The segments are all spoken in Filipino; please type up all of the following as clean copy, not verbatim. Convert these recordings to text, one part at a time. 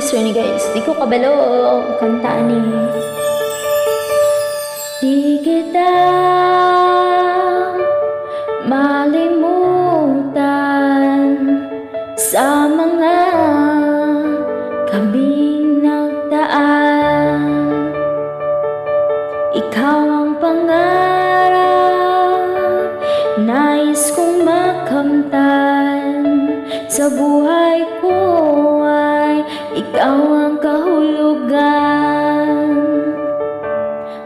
orchestra ni guys. Di ko kabalo kanta ni. Di kita malimutan sa mga gabing nagdaan. Ikaw ang pangarap, nais kong makamtan. Sa buhay ko ay ikaw ang kahulugan.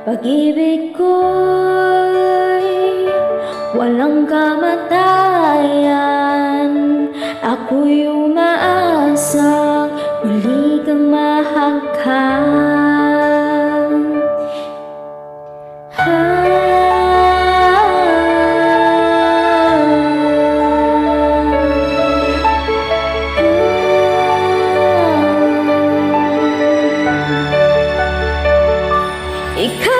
Pag-ibig ko'y walang kamatayan. Ako'y umaasang muli kang mahagkan. Ikaw